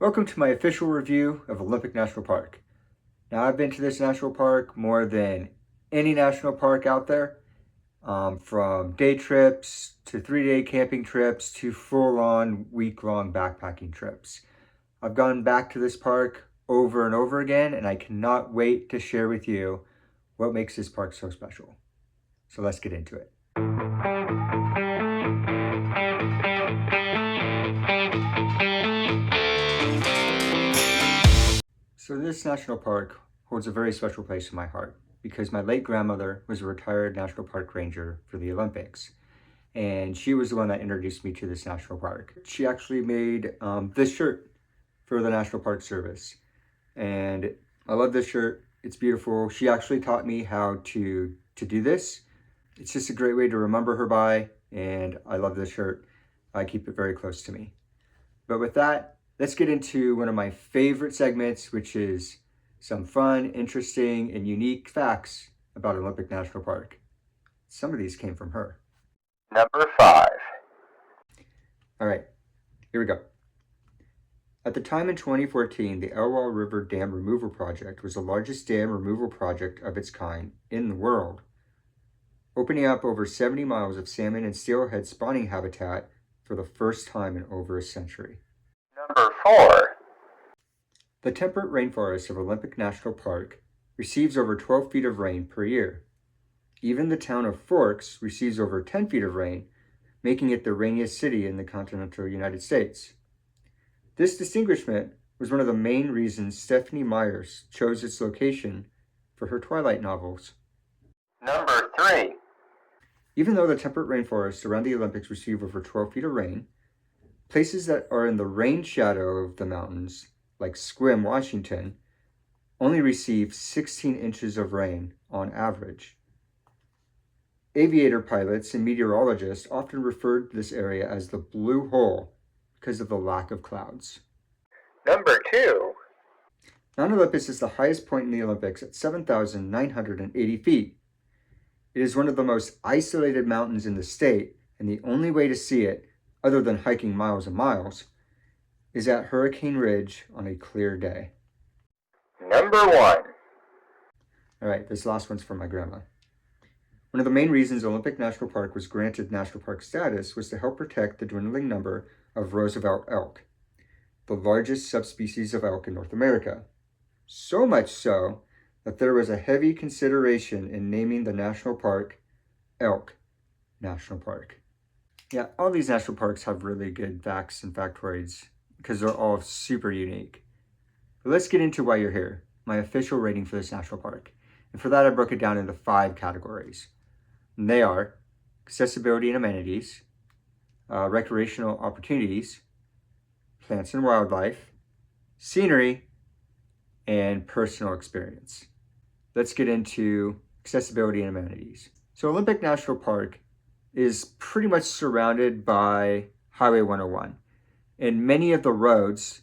Welcome to my official review of Olympic National Park. Now, I've been to this national park more than any national park out there, from day trips to 3-day camping trips to full-on week-long backpacking trips. I've gone back to this park over and over again, and I cannot wait to share with you what makes this park so special. So let's get into it. So this national park holds a very special place in my heart because my late grandmother was a retired national park ranger for the Olympics. And she was the one that introduced me to this national park. She actually made this shirt for the National Park Service. And I love this shirt. It's beautiful. She actually taught me how to do this. It's just a great way to remember her by, and I love this shirt. I keep it very close to me. But with that, let's get into one of my favorite segments, which is some fun, interesting, and unique facts about Olympic National Park. Some of these came from her. Number 5. All right, here we go. At the time in 2014, the Elwha River Dam Removal Project was the largest dam removal project of its kind in the world, opening up over 70 miles of salmon and steelhead spawning habitat for the first time in over a century. Number 4. The temperate rainforest of Olympic National Park receives over 12 feet of rain per year. Even the town of Forks receives over 10 feet of rain, making it the rainiest city in the continental United States. This distinguishment was one of the main reasons Stephenie Meyers chose its location for her Twilight novels. Number 3. Even though the temperate rainforests around the Olympics receive over 12 feet of rain, places that are in the rain shadow of the mountains, like Sequim, Washington, only receive 16 inches of rain on average. Aviator pilots and meteorologists often referred to this area as the blue hole because of the lack of clouds. Number 2. Mount Olympus is the highest point in the Olympics at 7,980 feet. It is one of the most isolated mountains in the state, and the only way to see it, other than hiking miles and miles, is at Hurricane Ridge on a clear day. Number 1. All right, this last one's from my grandma. One of the main reasons Olympic National Park was granted national park status was to help protect the dwindling number of Roosevelt elk, the largest subspecies of elk in North America. So much so that there was a heavy consideration in naming the national park Elk National Park. Yeah, all these national parks have really good facts and factoids because they're all super unique. But let's get into why you're here, my official rating for this national park. And for that, I broke it down into 5 categories. And they are accessibility and amenities, recreational opportunities, plants and wildlife, scenery, and personal experience. Let's get into accessibility and amenities. So Olympic National Park is pretty much surrounded by Highway 101. And many of the roads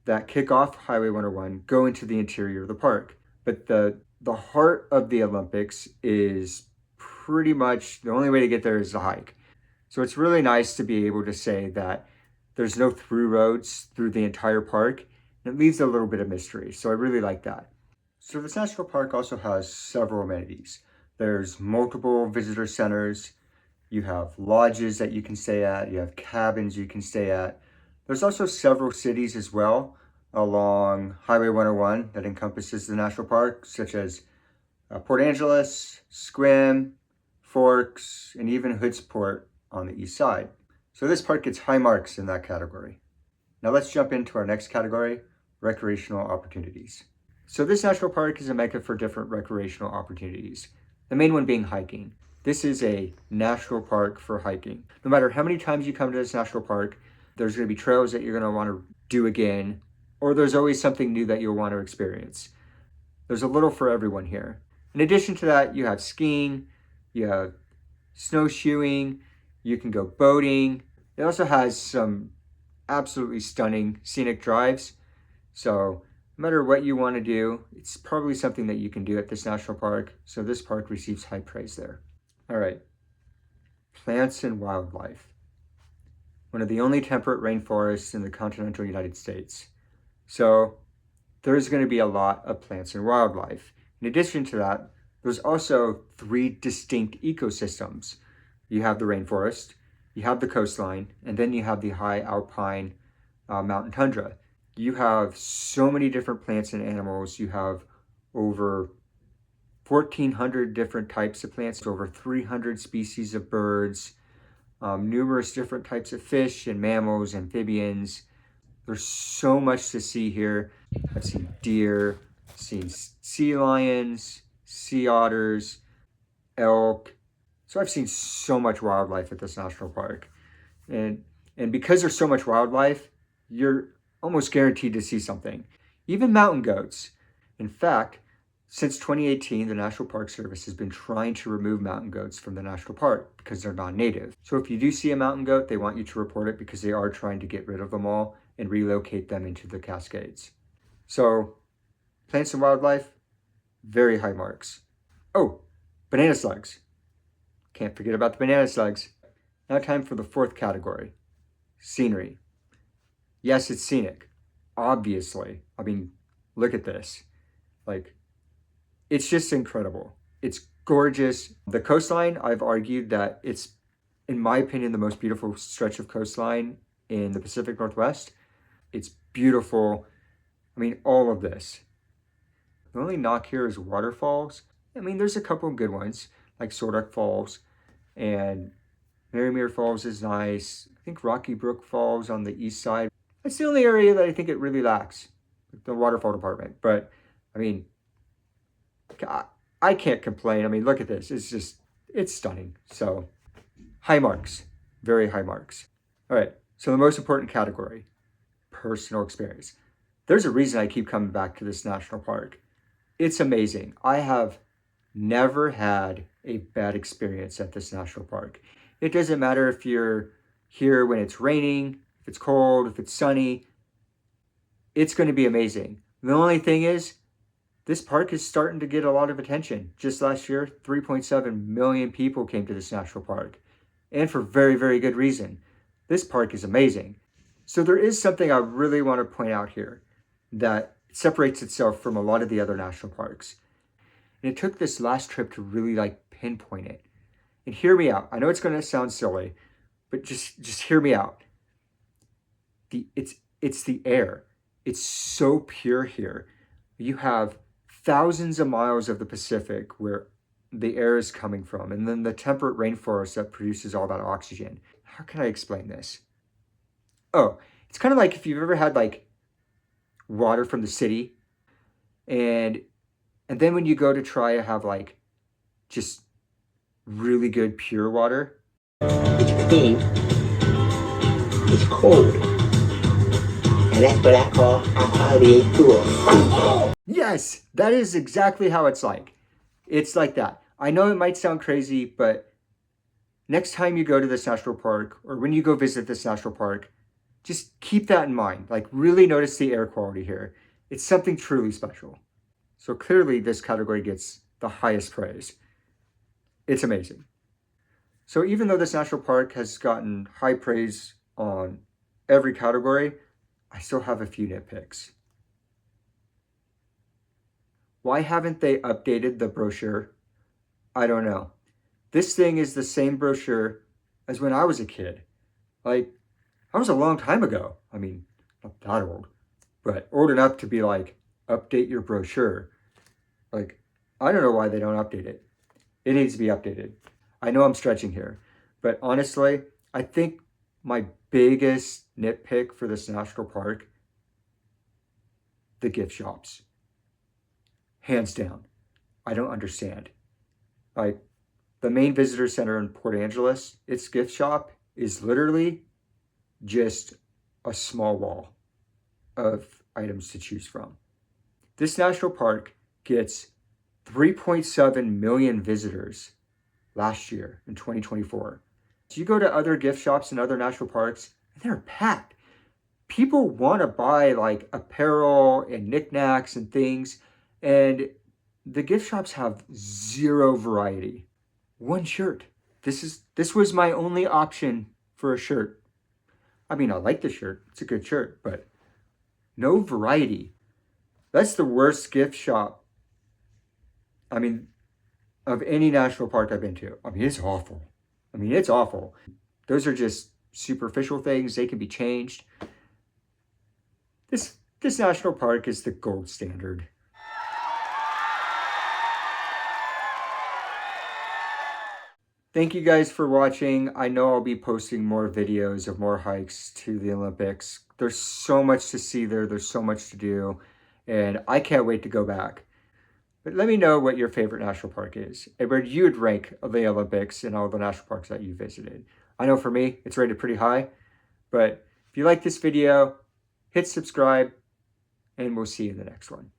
that kick off Highway 101 go into the interior of the park. But the heart of the Olympics is pretty much the only way to get there is to hike. So it's really nice to be able to say that there's no through roads through the entire park. And it leaves a little bit of mystery. So I really like that. So this national park also has several amenities. There's multiple visitor centers. You have lodges that you can stay at. You have cabins you can stay at. There's also several cities as well along Highway 101 that encompasses the national park, such as Port Angeles, Sequim, Forks, and even Hoodsport on the east side. So this park gets high marks in that category. Now let's jump into our next category, recreational opportunities. So this national park is a mecca for different recreational opportunities, the main one being hiking. This is a national park for hiking. No matter how many times you come to this national park, there's going to be trails that you're going to want to do again, or there's always something new that you'll want to experience. There's a little for everyone here. In addition to that, you have skiing, you have snowshoeing, you can go boating. It also has some absolutely stunning scenic drives. So no matter what you want to do, it's probably something that you can do at this national park. So this park receives high praise there. All right, plants and wildlife. One of the only temperate rainforests in the continental United States. So there's going to be a lot of plants and wildlife. In addition to that, there's also 3 distinct ecosystems. You have the rainforest, you have the coastline, and then you have the high alpine mountain tundra. You have so many different plants and animals. You have over 1,400 different types of plants, over 300 species of birds, numerous different types of fish and mammals, amphibians. There's so much to see here. I've seen deer, seen sea lions, sea otters, elk. So I've seen so much wildlife at this national park. And and because there's so much wildlife, you're almost guaranteed to see something. Even mountain goats. In fact, since 2018, the National Park Service has been trying to remove mountain goats from the national park because they're non-native. So if you do see a mountain goat, they want you to report it because they are trying to get rid of them all and relocate them into the Cascades. So plants and wildlife, very high marks. Oh, banana slugs. Can't forget about the banana slugs. Now time for the 4th category, scenery. Yes, it's scenic, obviously. I mean, look at this. Like, it's just incredible. It's gorgeous. The coastline, I've argued that it's, in my opinion, the most beautiful stretch of coastline in the Pacific Northwest. It's beautiful. I mean, all of this. The only knock here is waterfalls. I mean, there's a couple of good ones, like Sorduck Falls, and Marymeer Falls is nice. I think Rocky Brook Falls on the east side. That's the only area that I think it really lacks, the waterfall department. But, I mean, I can't complain. I mean, look at this. It's stunning. So, high marks. Very high marks. All right, so the most important category, personal experience. There's a reason I keep coming back to this national park. It's amazing. I have never had a bad experience at this national park. It doesn't matter if you're here when it's raining, if it's cold, if it's sunny. It's going to be amazing. The only thing is, this park is starting to get a lot of attention. Just last year, 3.7 million people came to this national park, and for very, very good reason. This park is amazing. So there is something I really want to point out here that separates itself from a lot of the other national parks. And it took this last trip to really pinpoint it. And hear me out. I know it's going to sound silly, but just hear me out. It's the air. It's so pure here. You have thousands of miles of the Pacific where the air is coming from, and then the temperate rainforest that produces all that oxygen. How can I explain this? Oh, it's kind of like if you've ever had water from the city, and then when you go to try to have just really good pure water, it's clean, it's cold, and that's what I call a holiday tour. yes, that is exactly how it's like. It's like that. I know it might sound crazy, but next time you go to this national park, or when you go visit this national park, just keep that in mind. Really notice the air quality here. It's something truly special. So clearly this category gets the highest praise. It's amazing. So even though this national park has gotten high praise on every category, I still have a few nitpicks. Why haven't they updated the brochure? I don't know. This thing is the same brochure as when I was a kid. That was a long time ago. I mean, not that old, but old enough to be update your brochure. I don't know why they don't update it. It needs to be updated. I know I'm stretching here, but honestly, I think my biggest nitpick for this national park, the gift shops. Hands down. I don't understand. The main visitor center in Port Angeles, its gift shop is literally just a small wall of items to choose from. This national park gets 3.7 million visitors last year in 2024. So you go to other gift shops in other national parks, and they're packed. People want to buy apparel and knickknacks and things, and the gift shops have zero variety. One shirt. This was my only option for a shirt. I mean, I like the shirt. It's a good shirt, but No variety. That's the worst gift shop, I mean, of any national park I've been to. I mean, it's awful. I mean, it's awful. Those are just superficial things. They can be changed. This national park is the gold standard. Thank you guys for watching. I know I'll be posting more videos of more hikes to the Olympics. There's so much to see there. There's so much to do. And I can't wait to go back. But let me know what your favorite national park is and where you would rank the Olympics and all the national parks that you visited. I know for me, it's rated pretty high. But if you like this video, hit subscribe, and we'll see you in the next one.